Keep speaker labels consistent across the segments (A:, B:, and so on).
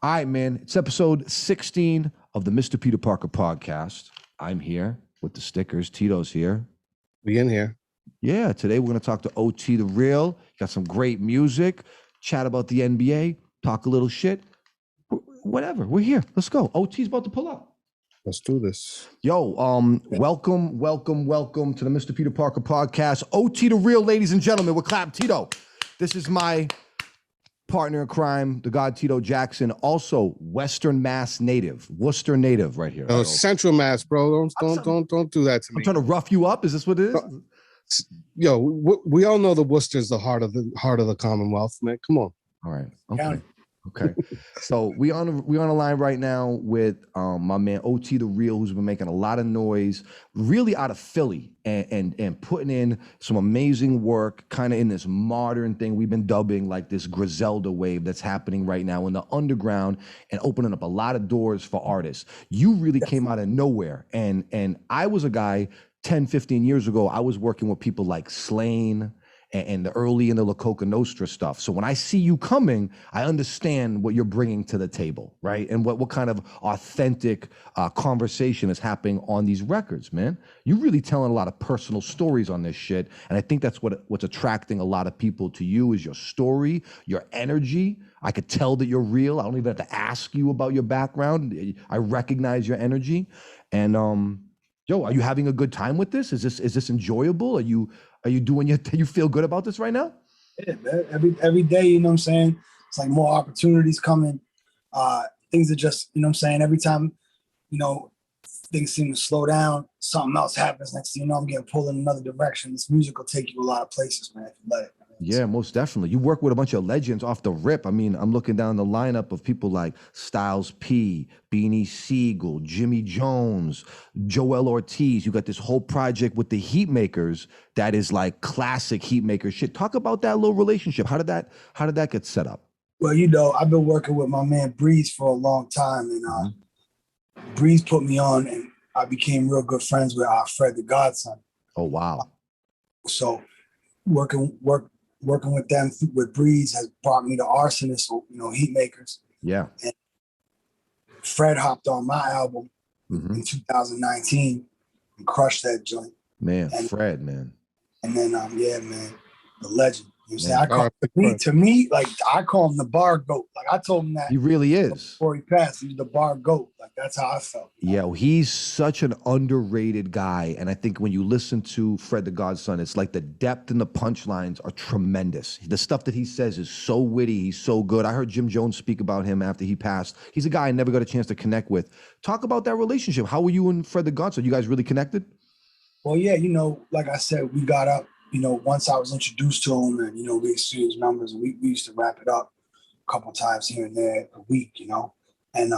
A: All right, man. It's episode 16 of the Mr. Peter Parker podcast. I'm here with the stickers. Tito's here.
B: We in here.
A: Yeah, today we're going to talk to OT the Real. Got some great music, chat about the NBA, talk a little shit. Whatever. We're here. Let's go. OT's about to pull up.
B: Let's do this.
A: Yo, welcome to the Mr. Peter Parker podcast. OT the Real, ladies and gentlemen. We're clap Tito. This is my partner in crime, the God Tito Jackson, also Western Mass native, Worcester native, right here.
B: No, Central Mass, bro. Don't do that to me.
A: I'm trying to rough you up. Is this what it is?
B: Yo, we all know that Worcester's the heart of the Commonwealth, man. Come on.
A: All right. Okay. So we on a line right now with my man OT the Real, who's been making a lot of noise, really out of Philly, and putting in some amazing work, kind of in this modern thing we've been dubbing like this Griselda wave that's happening right now in the underground and opening up a lot of doors for artists. You really came out of nowhere, and I was a guy 10, 15 years ago. I was working with people like Slain and the early in the La Coca Nostra stuff. So when I see you coming, I understand what you're bringing to the table, right? And what kind of authentic conversation is happening on these records, man. You're really telling a lot of personal stories on this shit, and I think that's what's attracting a lot of people to you is your story, your energy. I could tell that you're real. I don't even have to ask you about your background. I recognize your energy, and yo, are you having a good time with this? Is this enjoyable? Are you doing you feel good about this right now?
C: Yeah, man. Every day, you know what I'm saying? It's like more opportunities coming. Things are just, you know what I'm saying? Every time, you know, things seem to slow down, something else happens. Next thing you know, I'm getting pulled in another direction. This music will take you a lot of places, man, if you let it.
A: Yeah, most definitely. You work with a bunch of legends off the rip. I mean, I'm looking down the lineup of people like Styles P, Beanie Siegel, Jimmy Jones, Joel Ortiz. You got this whole project with the Heatmakerz that is like classic Heatmakerz shit. Talk about that little relationship. How did that get set up?
C: Well, you know, I've been working with my man Breeze for a long time, and Breeze put me on, and I became real good friends with Fred the Godson.
A: Oh wow!
C: So working with them with Breeze has brought me to Arsonist, you know, Heatmakerz.
A: Yeah.
C: And Fred hopped on my album in 2019 and crushed that joint.
A: Man, Fred, man.
C: And then yeah, man, the legend. You know what I'm saying? To me, like I call him the bar goat. Like I told him that
A: he really is.
C: Before he passed, he's the bar goat. Like that's how I felt.
A: Yeah, well, he's such an underrated guy. And I think when you listen to Fred the Godson, it's like the depth and the punchlines are tremendous. The stuff that he says is so witty. He's so good. I heard Jim Jones speak about him after he passed. He's a guy I never got a chance to connect with. Talk about that relationship. How were you and Fred the Godson? You guys really connected?
C: Well, yeah, you know, like I said, we got up. You know, once I was introduced to him and, you know, we exchanged numbers and we used to wrap it up a couple of times here and there a week, you know. And,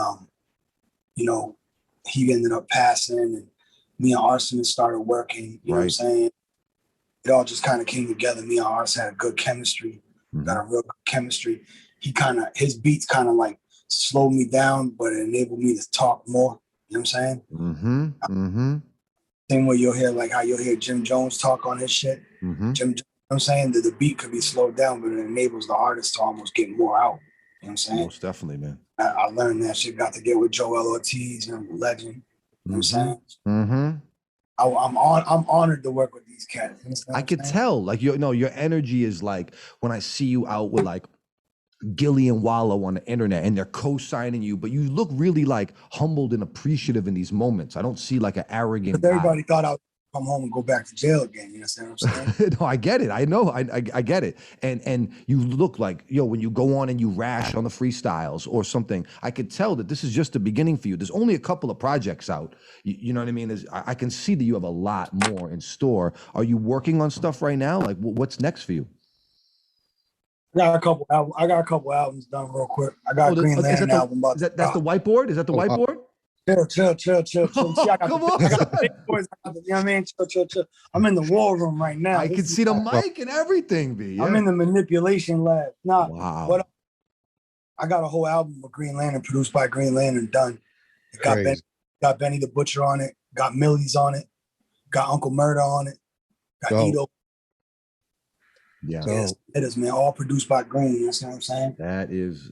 C: you know, he ended up passing and me and Arsonist started working, you know what I'm saying? It all just kind of came together. Me and Ars had a good chemistry, got a real good chemistry. His beats kind of like slowed me down, but it enabled me to talk more, you know what I'm saying? Same way you'll hear like how you'll hear Jim Jones talk on his shit. Jim, you know what I'm saying? That the beat could be slowed down, but it enables the artist to almost get more out. You know what I'm saying?
A: Most definitely, man.
C: I learned that shit, got to get with Joel Ortiz, you know, the legend. You know what I'm saying? I'm honored to work with these cats. You know
A: I could tell, like your energy is like when I see you out with like Gillie and Walo on the internet and they're co-signing you, but you look really like humbled and appreciative in these moments. I don't see like an arrogant
C: everybody thought I would come home and go back to jail again. You know what I'm saying?
A: No, I get it. I know. I get it. And you look like, when you go on and you rash on the freestyles or something, I could tell that this is just the beginning for you. There's only a couple of projects out. You know what I mean? I can see that you have a lot more in store. Are you working on stuff right now? Like what's next for you?
C: I got a couple albums done real quick. I got Green Lantern album.
A: That's the whiteboard? Is that the whiteboard?
C: Chill. See, I got
A: Come
C: I got the big boys. You know what I mean? Chill. I'm in the war room right now.
A: I can see the mic and everything, B. Yeah.
C: I'm in the manipulation lab.
A: Wow.
C: But I got a whole album with Green Lantern, produced by Green Lantern, done. It got Benny the Butcher on it, got Millie's on it, got Uncle Murder on it, got Tito.
A: Yeah.
B: So
C: It is, man. All produced by Green. You know what I'm saying?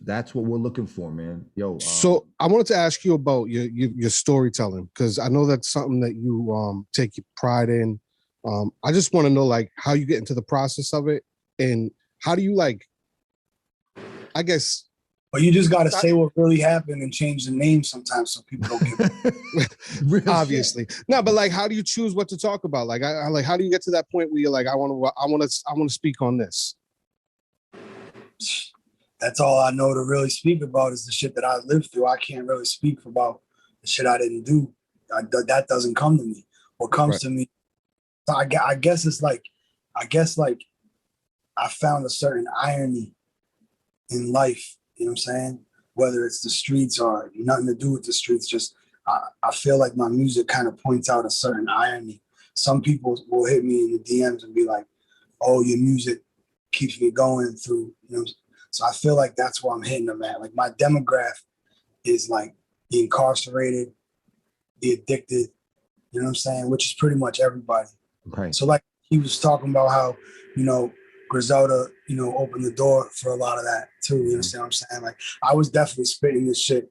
A: That's what we're looking for, man. Yo.
B: So I wanted to ask you about your storytelling, because I know that's something that you take pride in. I just want to know, like, how you get into the process of it, and how do you, like, I guess.
C: But you just got to say what really happened and change the name sometimes so people don't get
B: Obviously. No, but like, how do you choose what to talk about? Like, I like, how do you get to that point where you're like, I want to speak on this?
C: That's all I know to really speak about is the shit that I lived through. I can't really speak about the shit I didn't do. That doesn't come to me. What comes to me, so I guess it's like, I found a certain irony in life. You know what I'm saying? Whether it's the streets or nothing to do with the streets, just I feel like my music kind of points out a certain irony. Some people will hit me in the DMs and be like, "Oh, your music keeps me going through." You know, so I feel like that's where I'm hitting them at. Like my demographic is like the incarcerated, the addicted. You know what I'm saying? Which is pretty much everybody.
A: Right.
C: So like he was talking about how, you know, Griselda, you know, opened the door for a lot of that too. You understand what I'm saying? Like I was definitely spitting this shit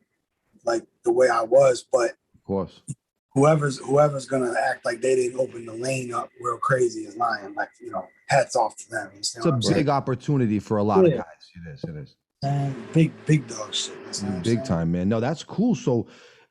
C: like the way I was, but
A: of course,
C: whoever's gonna act like they didn't open the lane up real crazy is lying. Like, you know, hats off to them. You
A: it's a big opportunity for a lot of guys. It is.
C: Big dog shit.
A: Big time, man. No, that's cool. So,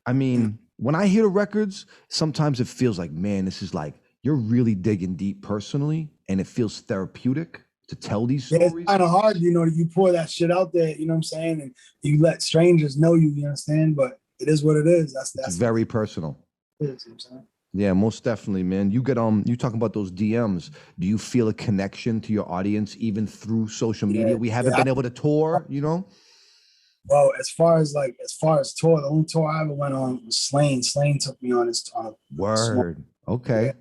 A: I mean, when I hear the records, sometimes it feels like, man, this is like you're really digging deep personally, and it feels therapeutic to tell these stories.
C: It's kind of hard, you know, you pour that shit out there, you know what I'm saying, and you let strangers know you understand, but it is what it is. That's
A: very personal.
C: It is, you know what I'm saying?
A: Yeah, most definitely, man. You get you talking about those DMs. Do you feel a connection to your audience even through social media? We haven't been able to tour, you know?
C: Well, as far as tour, the only tour I ever went on was Slane. Slane took me on his
A: word. Okay.
C: Yeah.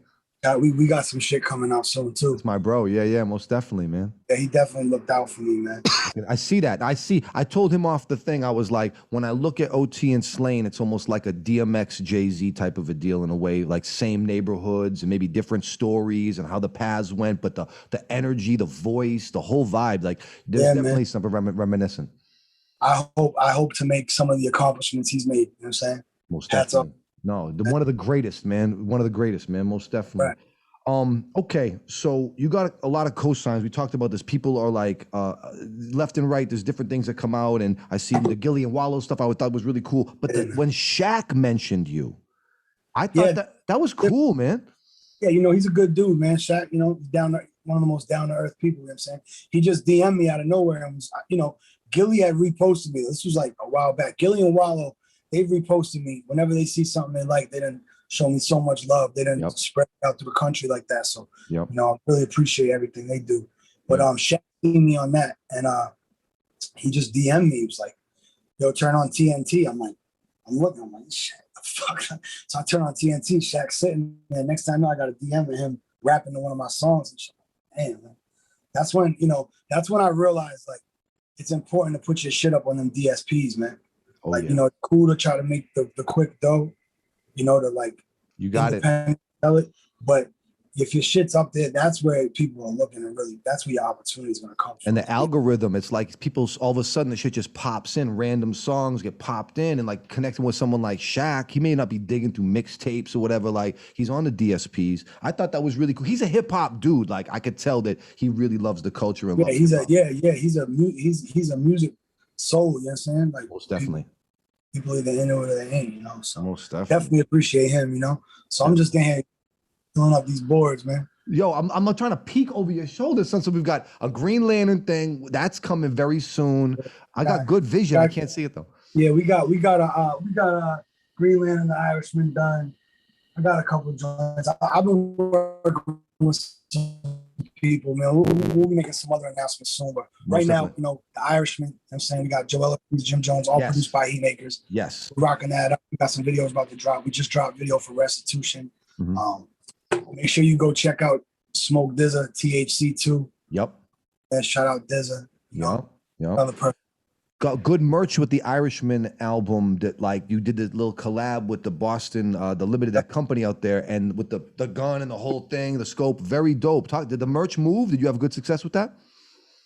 C: We got some shit coming out soon too.
A: It's my bro. Yeah, most definitely, man.
C: Yeah, he definitely looked out for me, man.
A: I see that. I told him off the thing. I was like, when I look at OT and Slane, it's almost like a DMX Jay-Z type of a deal in a way, like same neighborhoods and maybe different stories and how the paths went, but the energy, the voice, the whole vibe, like there's definitely something reminiscent.
C: I hope to make some of the accomplishments he's made. You know what I'm saying?
A: Most definitely. No, one of the greatest, man. One of the greatest, man. Most definitely. Right. Okay, so you got a lot of cosigns. We talked about this. People are like left and right. There's different things that come out, and I see the Gillie and Walo stuff. I thought was really cool. But when Shaq mentioned you, I thought that was cool, man.
C: Yeah, you know, he's a good dude, man. Shaq, you know, one of the most down to earth people. You know what I'm saying? He just DM'd me out of nowhere and was, you know, Gillie had reposted me. This was like a while back. Gillie and Walo, they've reposted me whenever they see something they like. They didn't show me so much love. They didn't spread it out through the country like that. So, you know, I really appreciate everything they do. But Shaq seen me on that, and he just DM'd me. He was like, "Yo, turn on TNT." I'm like, I'm looking. I'm like, "Shit, the fuck." So I turn on TNT. Shaq sitting there. Next time I got a DM of him rapping to one of my songs and shit. Damn, man. That's when I realized like it's important to put your shit up on them DSPs, man. You know, it's cool to try to make the quick dough, you know, to like
A: you got it.
C: Sell it. But if your shit's up there, that's where people are looking, and really that's where your opportunity is going to come from.
A: And the algorithm, it's like people all of a sudden the shit just pops in, random songs get popped in, and like connecting with someone like Shaq, he may not be digging through mixtapes or whatever, like he's on the DSPs. I thought that was really cool. He's a hip hop dude. Like I could tell that he really loves the culture and
C: he's a music soul, you know what I'm saying? Like
A: most definitely.
C: People either in it or they ain't, you know. So
A: most definitely
C: appreciate him, you know. So I'm just in here filling up these boards, man.
A: Yo, I'm trying to peek over your shoulder, son. So we've got a Green Lantern thing that's coming very soon. I got good vision. I can't see it though.
C: Yeah, we got a Green Lantern, the Irishman done. I got a couple of joints. I've been working with some people, man. We'll be making some other announcements soon, but right now, you know, the Irishman. I'm saying we got Joella, Jim Jones, all produced by Heatmakerz.
A: Yes,
C: we're rocking that up. We got some videos about to drop. We just dropped video for Restitution. Make sure you go check out Smoke Dizza, THC2.
A: Yep.
C: And shout out Dizza.
A: Yep.
C: Another person.
A: got good merch with the Irishman album that like you did this little collab with the Boston, the limited that company out there, and with the gun and the whole thing, the scope, very dope. Did the merch move? Did you have good success with that?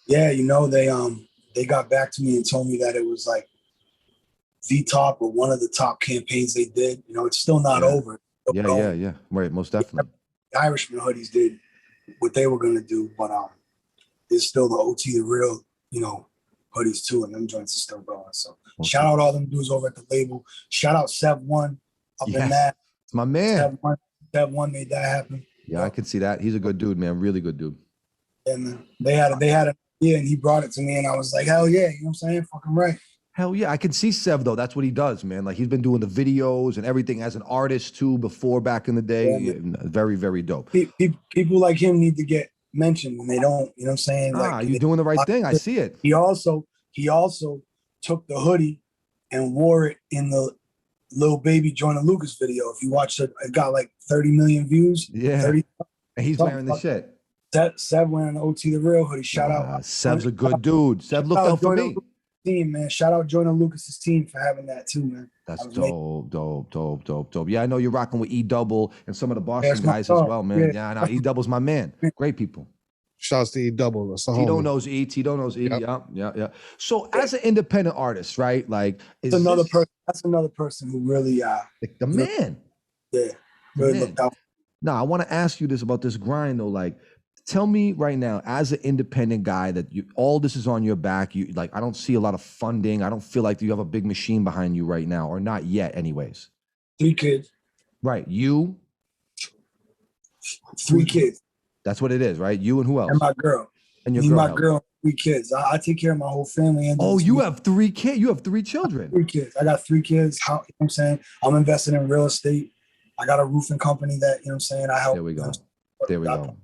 C: Yeah, they got back to me and told me that it was like the top or one of the top campaigns they did. It's still not over.
A: Yeah. Right, most definitely.
C: The Irishman hoodies did what they were gonna do, but there's still the OT the real, hoodies too, and them joints are still going. So shout out all them dudes over at the label. Shout out Sev One up in that.
A: It's my man.
C: Sev One made that happen.
A: Yeah, I can see that. He's a good dude, man. Really good dude.
C: Yeah, man. They had an idea and he brought it to me and I was like, hell yeah, you know what I'm saying? Fucking right.
A: Hell yeah. I can see Sev though. That's what he does, man. Like he's been doing the videos and everything as an artist too before back in the day. Yeah, very, very dope.
C: People like him need to get mentioned and they don't, you know what I'm saying?
A: You're doing the right thing. I see it.
C: He also took the hoodie and wore it in the Lil Baby Joyner Lucas video. If you watch it, it got like 30 million views.
A: Yeah. 30, and he's wearing the shit.
C: Sev wearing the OT the real hoodie. Shout out.
A: Sev's a good dude. Sev looked out for me.
C: Team, man. Shout out Joyner Lucas's team for having that too, man.
A: That's dope. Yeah, I know you're rocking with E-Double and some of the Boston guys as well, man. Yeah, no, E-Double's my man. Great people.
B: Shouts to E-Double.
A: Tito knows E. Tito knows E. Yep. Yeah. So as an independent artist, right? Like
C: that's another person who really
A: the man.
C: Yeah. Really looked out.
A: Now, I want to ask you this about this grind though. Like, tell me right now, as an independent guy, that all this is on your back. You like, I don't see a lot of funding. I don't feel like you have a big machine behind you right now, or not yet, anyways.
C: 3 kids.
A: Right. You.
C: 3 kids.
A: That's what it is, right? You and who else?
C: And my girl.
A: And your girl.
C: My girl, 3 kids. I take care of my whole family. And
A: you have 3 kids. You have 3 children.
C: 3 kids. I got 3 kids. You know what I'm saying? I'm invested in real estate. I got a roofing company that, you know what I'm saying? I help.
A: There we go. There we go.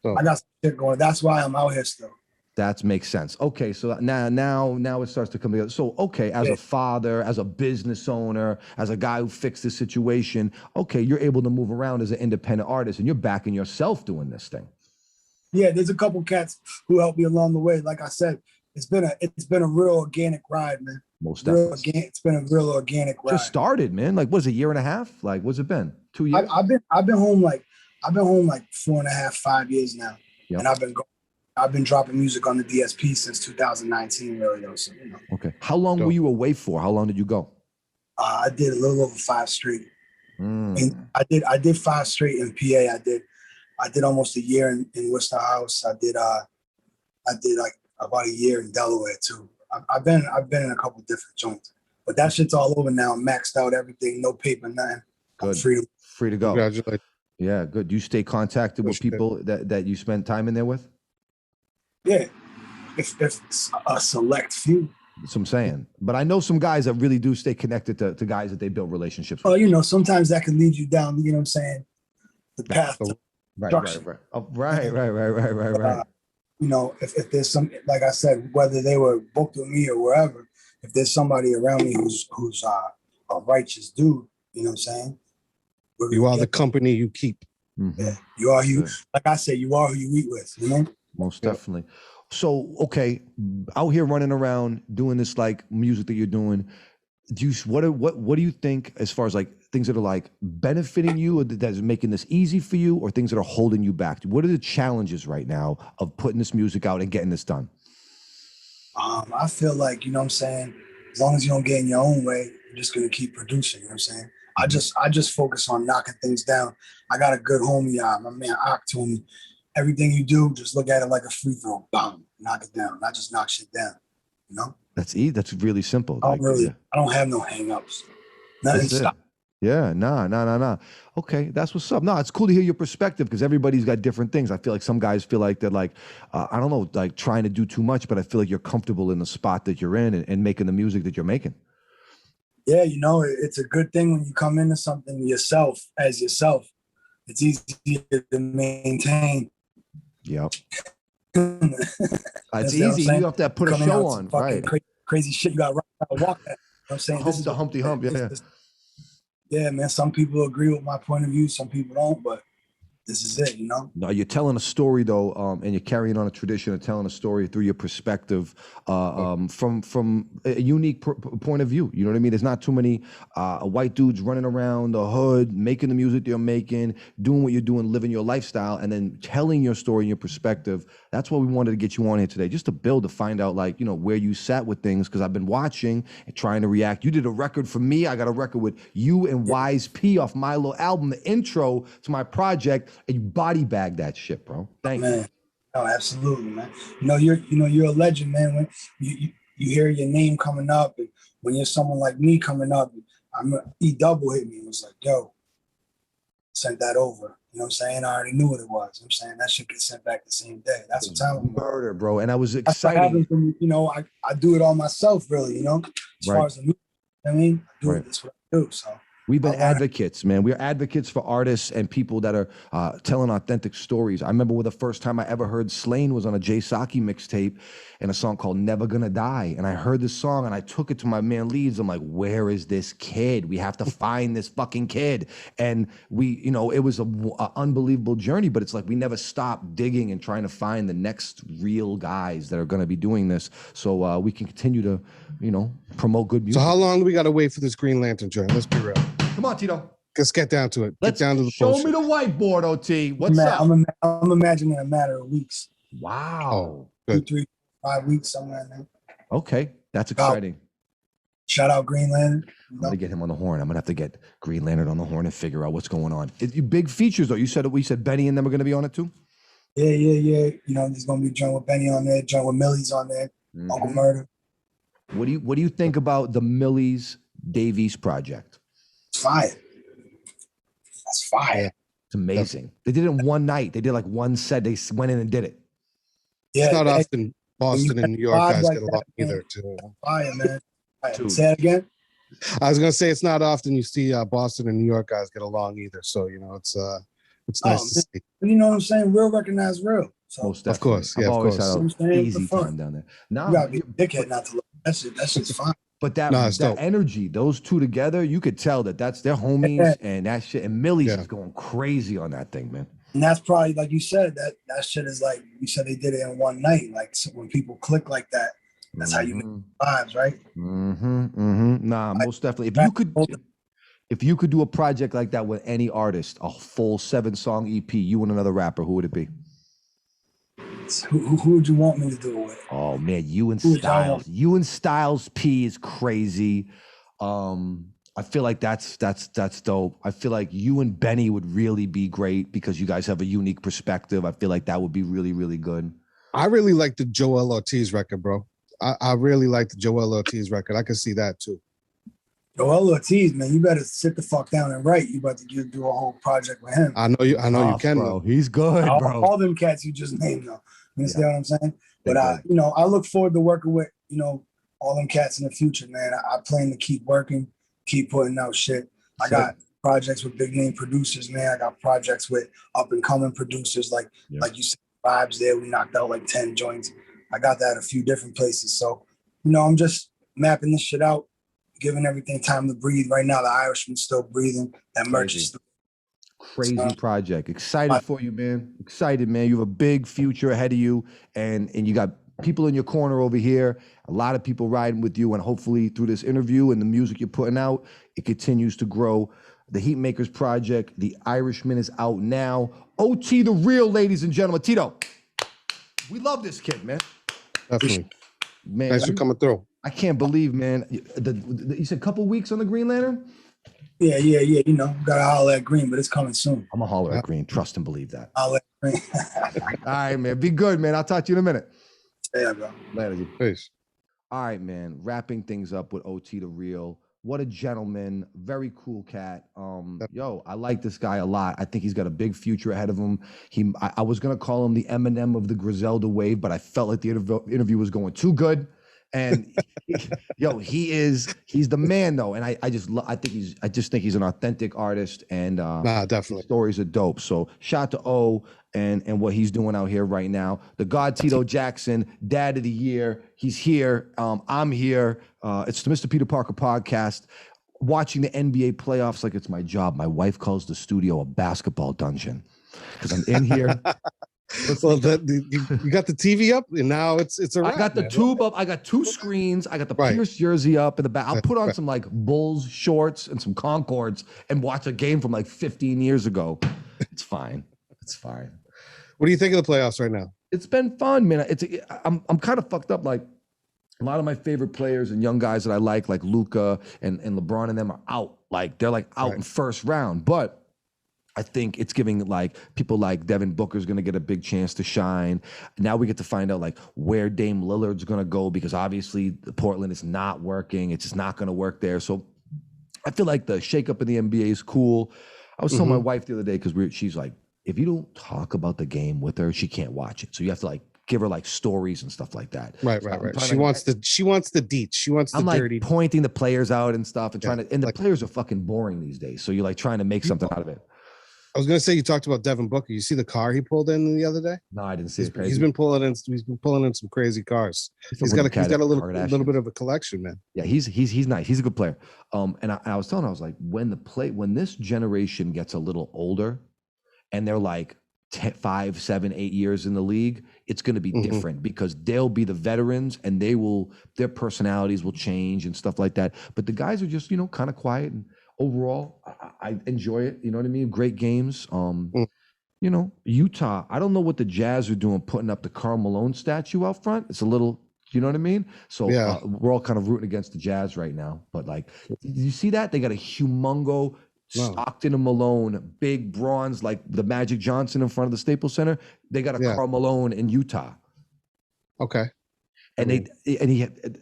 C: I got some shit going. That's why I'm out here still.
A: That makes sense. Okay, so now it starts to come together. So, okay, as a father, as a business owner, as a guy who fixed the situation, okay, you're able to move around as an independent artist and you're backing yourself doing this thing.
C: Yeah, there's a couple cats who helped me along the way. Like I said, it's been a real organic ride, man.
A: Most definitely.
C: It's been a real organic ride.
A: Just started, man. Like, was it a year and a half? Like, what's it been? 2 years?
C: I've been home like 4.5, 5 years now. Yep. And I've been dropping music on the DSP since 2019, really though. So,
A: Okay. How long were you away for? How long did you go?
C: I did a little over 5 straight. And I did 5 straight in PA. I did almost a year in Worcester House. I did like about a year in Delaware too. I've been in a couple different joints, but that shit's all over now. Maxed out everything, no paper, nothing.
A: Good. Free to go.
B: Congratulations.
A: Yeah, good. Do you stay contacted with people that you spend time in there with?
C: Yeah, if a select few.
A: That's what I'm saying. But I know some guys that really do stay connected to guys that they build relationships with.
C: Well, sometimes that can lead you down, you know what I'm saying, the path to
A: destruction. Right.
C: If there's some, like I said, whether they were booked with me or wherever, if there's somebody around me who's a righteous dude, you know what I'm saying?
B: You are the company you keep.
A: Mm-hmm.
C: Yeah, you are like I say, you are who you eat with, you know?
A: Most definitely. So, okay, out here running around doing this like music that you're doing, what do you think as far as like things that are like benefiting you or that is making this easy for you, or things that are holding you back? What are the challenges right now of putting this music out and getting this done?
C: I feel like, you know what I'm saying, as long as you don't get in your own way, you're just gonna keep producing, you know what I'm saying? I just focus on knocking things down. I got a good homie, my man Ak told me, everything you do, just look at it like a free throw. Bam, knock it down. Not just knock shit down, you know? That's
A: really simple.
C: I don't have no hang-ups. Nothing stop.
A: Yeah, nah. Okay, that's what's up. No, it's cool to hear your perspective because everybody's got different things. I feel like some guys feel like they're like, I don't know, like trying to do too much, but I feel like you're comfortable in the spot that you're in and making the music that you're making.
C: Yeah, it's a good thing when you come into something yourself. It's easier to maintain.
A: Yep. It's easy. You have to put a show on, right?
C: Crazy shit you got to walk that. I'm saying
A: this is the Humpty Hump. Yeah.
C: Yeah, man. Some people agree with my point of view. Some people don't. But this is it, you know?
A: No, you're telling a story though, and you're carrying on a tradition of telling a story through your perspective, from a unique point of view. You know what I mean? There's not too many white dudes running around the hood, making the music you're making, doing what you're doing, living your lifestyle, and then telling your story and your perspective. That's why we wanted to get you on here today, just to build, to find out, like, you know, where you sat with things, because I've been watching and trying to react. You did a record for me. I got a record with you and Wise P off my little album, the intro to my project, and you body bagged that shit, bro. Thank you.
C: Man, no, absolutely, man. You're a legend, man. When you hear your name coming up, and when you're someone like me coming up, E-Double hit me and was like, yo, sent that over. You know what I'm saying? I already knew what it was. I'm saying that shit gets sent back the same day. That's what time.
A: Murder, bro. And I was
C: That's what
A: excited.
C: happens when, you know, I do it all myself, really, you know, as far as the music, you know what I mean? I do it, that's what I do, so.
A: We've been advocates, man. We're advocates for artists and people that are telling authentic stories. I remember the first time I ever heard Slain was on a Jay Saki mixtape and a song called Never Gonna Die. And I heard this song and I took it to my man Leeds. I'm like, where is this kid? We have to find this fucking kid. And we, you know, it was an unbelievable journey, but it's like we never stopped digging and trying to find the next real guys that are going to be doing this. So we can continue to, you know, promote good music.
B: So how long do we got to wait for this Green Lantern joint? Let's be real.
A: Come on, Tito.
B: Let's get down to it.
A: Let's
B: get down to the
A: show
B: bullshit.
A: me the whiteboard, OT. What's
C: Man,
A: up?
C: I'm imagining a matter of weeks.
A: Wow.
C: 2, 3, 5 weeks, something like that.
A: Okay, that's exciting.
C: Shout out Green Lantern.
A: I'm gonna get him on the horn. I'm gonna have to get Green Lantern on the horn and figure out what's going on. You big features though. You said we said Benny and them are gonna be on it too.
C: Yeah. You know, there's gonna be a joint with Benny on there, joint with Millie's on there, Uncle Murder.
A: What do you think about the Millie's Davies project?
C: It's fire. That's fire.
A: It's amazing. They did it in one night. They did like one set. They went in and did it.
C: Yeah,
B: it's not often Boston and New York guys get along either.
C: Fire, man.
A: Dude.
C: Say it again.
B: I was gonna say it's not often you see Boston and New York guys get along either. So you know it's nice to see.
C: You know what I'm saying? Real recognize real. So
A: Most
B: of course, yeah,
A: I've
B: of
A: always
B: course.
A: had an easy time down there.
C: You gotta be a dickhead not to look. That shit's fine.
A: But that energy, those two together, you could tell that's their homies and that shit. And Millie's is going crazy on that thing, man.
C: And that's probably, like you said, that shit is like, you said they did it in one night. Like, so when people click like that, that's how you make vibes, right?
A: Nah, most definitely. If you could do a project like that with any artist, a full 7-song EP, you and another rapper, who would it be?
C: Who would you want me to do it with?
A: Oh man, you and Styles. You and Styles P is crazy. I feel like that's dope. I feel like you and Benny would really be great because you guys have a unique perspective. I feel like that would be really, really good.
B: I really like the Joel Ortiz record, bro. I really like the Joel Ortiz record. I can see that too.
C: Joel Ortiz, man, you better sit the fuck down and write. You about to do a whole project with him.
B: I know you can,
A: bro. He's good, bro.
C: All them cats you just named, though. You understand what I'm saying? But I look forward to working with, all them cats in the future, man. I plan to keep working, keep putting out shit. I got projects with big name producers, man. I got projects with up and coming producers, like you said, Vibes there. We knocked out like 10 joints. I got that at a few different places. So, I'm just mapping this shit out, giving everything time to breathe. Right now, the Irishman's still breathing. That merch is still
A: crazy project. Excited for you, man. Excited, man. You have a big future ahead of you, and you got people in your corner over here, a lot of people riding with you, and hopefully through this interview and the music you're putting out, it continues to grow. The Heatmakerz project, The Irishman, is out now. OT the Real, ladies and gentlemen. Tito, we love this kid, man.
B: Definitely.
A: Man,
B: thanks for coming through.
A: I can't believe, man. You said a couple weeks on the Green Lantern?
C: Yeah. Gotta holler at Green, but it's coming soon.
A: I'm gonna holler at Green. Trust and believe that.
C: Holler at Green.
A: All right, man. Be good, man. I'll talk to you in a minute.
C: Yeah, bro.
A: Later.
B: Peace.
A: All right, man. Wrapping things up with OT the Real. What a gentleman. Very cool cat. I like this guy a lot. I think he's got a big future ahead of him. I was gonna call him the Eminem of the Griselda wave, but I felt like the interview was going too good. And he's the man though. And I just think he's an authentic artist, and
B: definitely
A: stories are dope. So shout out to O and what he's doing out here right now. The God Tito Jackson, Dad of the Year. He's here. I'm here. It's the Mr. Peter Parker podcast. Watching the NBA playoffs like it's my job. My wife calls the studio a basketball dungeon. because I'm in here.
B: Well, you got the TV up, and now it's a wrap,
A: I got the
B: man.
A: tube up. I got 2 screens. I got the
B: Right.
A: Pierce jersey up in the back. I'll put on
B: Right.
A: some like Bulls shorts and some Concords and watch a game from like 15 years ago. It's fine. It's fine.
B: What do you think of the playoffs right now?
A: It's been fun, man. I'm kind of fucked up. Like a lot of my favorite players and young guys that I like Luka and LeBron and them are out. Like they're like out in first round. But I think it's giving like people like Devin Booker's going to get a big chance to shine. Now we get to find out like where Dame Lillard's going to go, because obviously Portland is not working. It's just not going to work there. So I feel like the shakeup in the NBA is cool. I was telling my wife the other day, because she's like, if you don't talk about the game with her, she can't watch it. So you have to like give her like stories and stuff like that.
B: Right. She wants the deets. She wants the dirty.
A: I'm like pointing the players out and stuff and trying to, and the players are fucking boring these days. So you're like trying to make something out of it.
B: I was gonna say, you talked about Devin Booker. You see the car he pulled in the other day?
A: No, I didn't see it. Crazy.
B: He's been pulling in some crazy cars. He's got a little bit of a collection, man.
A: Yeah, he's nice. He's a good player. And I was telling her, I was like, when this generation gets a little older, and they're like 5, 7, 8 years in the league, it's going to be different, because they'll be the veterans and their personalities will change and stuff like that. But the guys are just, kind of quiet, and overall, I enjoy it. You know what I mean? Great games. Utah, I don't know what the Jazz are doing putting up the Karl Malone statue out front. It's a little, you know what I mean? So we're all kind of rooting against the Jazz right now. But like, did you see that? They got a humongo Stockton and Malone, big bronze, like the Magic Johnson in front of the Staples Center. They got a Karl Malone in Utah.
B: Okay.
A: And he had,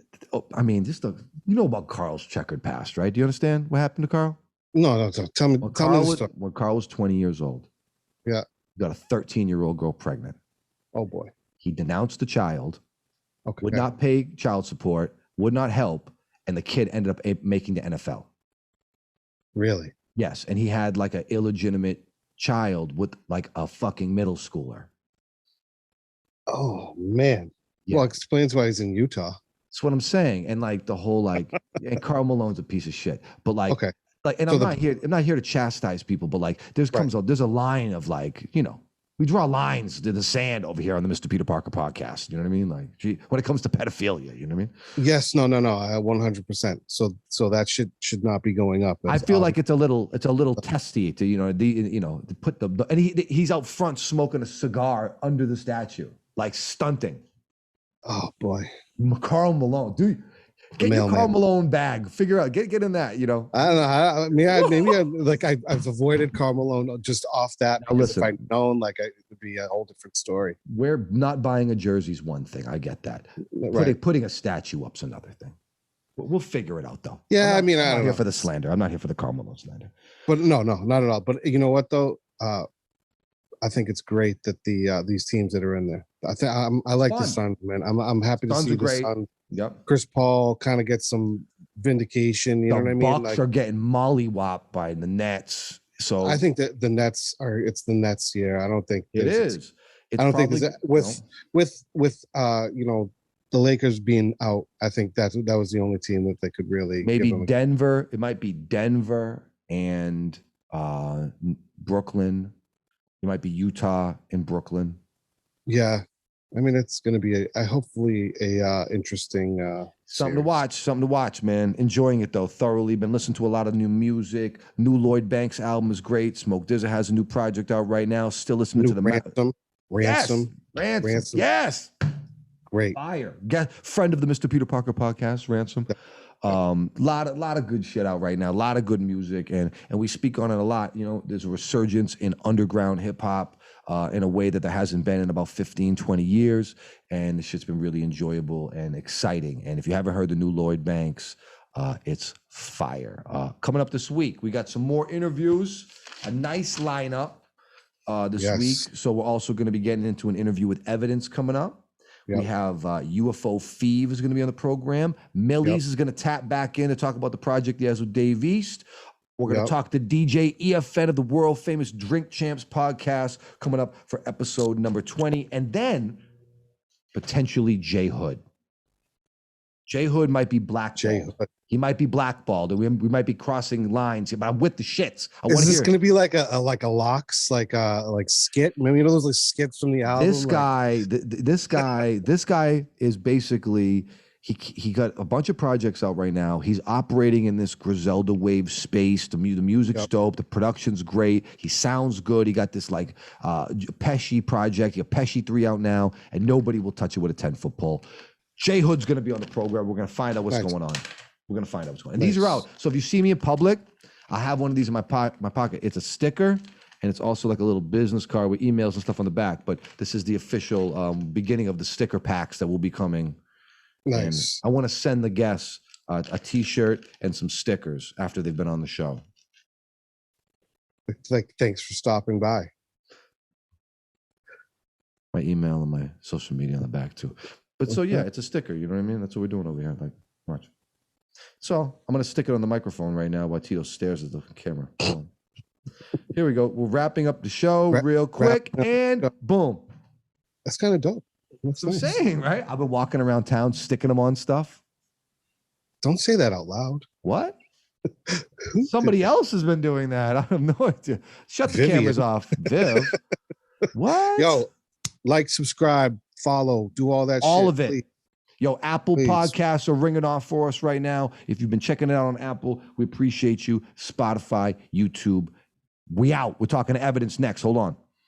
A: just you know about Karl's checkered past, right? Do you understand what happened to Karl?
B: No. Tell me the story.
A: When Karl was 20 years old, he got a 13-year-old girl pregnant.
B: Oh boy.
A: He denounced the child,
B: would
A: not pay child support, would not help, and the kid ended up making the NFL.
B: Really?
A: Yes, and he had like an illegitimate child with like a fucking middle schooler.
B: Oh man. Yeah. Well, explains why he's in Utah.
A: That's what I'm saying. And like the whole and Karl Malone's a piece of shit. But and so I'm not here to chastise people, but like there's a line of like, we draw lines to the sand over here on the Mr. Peter Parker podcast. You know what I mean? Like, when it comes to pedophilia, you know what I mean?
B: Yes, no, 100%. So that should not be going up.
A: I feel like it's a little testy to to put and he's out front smoking a cigar under the statue, like stunting.
B: Oh boy,
A: Karl Malone, dude. Get your Karl Malone bag. Figure out. Get in that. I don't know. I've avoided Karl Malone just off that. Now listen, if I'd known, it would be a whole different story. We're not buying a jersey is one thing. I get that. Right. Putting a statue up's another thing. We'll figure it out though.
B: Yeah,
A: I'm not here for the slander. I'm not here for the Karl Malone slander.
B: But no, not at all. But you know what though? I think it's great that these teams that are in there. I like the Suns, man. I'm happy to see the Suns.
A: Yep.
B: Chris Paul kind of gets some vindication. You know what I mean?
A: The Bucks are getting mollywopped by the Nets. So
B: I think that it's the Nets year. I don't think
A: it is.
B: I don't think with the Lakers being out. I think that was the only team that they could really
A: maybe Denver. It might be Denver and Brooklyn. It might be Utah and Brooklyn.
B: Yeah. I mean, it's going to be hopefully a interesting
A: something to watch, man. Enjoying it though, thoroughly. Been listening to a lot of new music. New Lloyd Banks album is great. Smoke Dizza has a new project out right now. Still listening to the
B: Ransom.
A: Yes.
B: Great.
A: Fire. Friend of the Mr. Peter Parker podcast, Ransom. Lot of good shit out right now. A lot of good music, and we speak on it a lot. There's a resurgence in underground hip hop in a way that there hasn't been in about 15, 20 years, and the shit's been really enjoyable and exciting. And if you haven't heard the new Lloyd Banks, it's fire. Coming up this week, we got some more interviews, a nice lineup this week. So we're also going to be getting into an interview with Evidence coming up. Yep. We have UFO Feeve is going to be on the program. Millie's is going to tap back in to talk about the project he has with Dave East. We're going to talk to DJ EFN of the world famous Drink Champs podcast coming up for episode number 20. And then potentially J Hood. J Hood might be blackballed. He might be blackballed, and we might be crossing lines, but I'm with the shits. I want
B: Is
A: to
B: this
A: hear
B: going to be like a locks, like skit? Maybe you know those like skits from the album.
A: this guy. This guy is basically he got a bunch of projects out right now. He's operating in this Griselda wave space. The music's dope. The production's great. He sounds good. He got this like Pesci project. He got Pesci 3 out now, and nobody will touch it with a 10-foot pole. J Hood's going to be on the program. We're going to find out what's going on. We're going to find out what's going on. And these are out. So if you see me in public, I have one of these in my pocket. It's a sticker, and it's also like a little business card with emails and stuff on the back. But this is the official beginning of the sticker packs that will be coming.
B: Nice.
A: And I want to send the guests a T-shirt and some stickers after they've been on the show.
B: Like, thanks for stopping by.
A: My email and my social media on the back too. But so yeah, it's a sticker. You know what I mean? That's what we're doing over here. Like, watch. So I'm gonna stick it on the microphone right now while Tito stares at the camera. Boom. Here we go. We're wrapping up the show real quick, and boom.
B: That's kind of dope.
A: That's what I'm saying, right? I've been walking around town sticking them on stuff.
B: Don't say that out loud.
A: What? Somebody else has been doing that. I have no idea. Shut the
B: Vivian.
A: cameras off, Viv. What?
B: Yo, like, subscribe, follow, do all that
A: all
B: shit,
A: of it.
B: please.
A: Yo, Apple
B: Please.
A: Podcasts are ringing off for us right now. If you've been checking it out on Apple, we appreciate you. Spotify, YouTube. We out. We're talking evidence next. Hold on.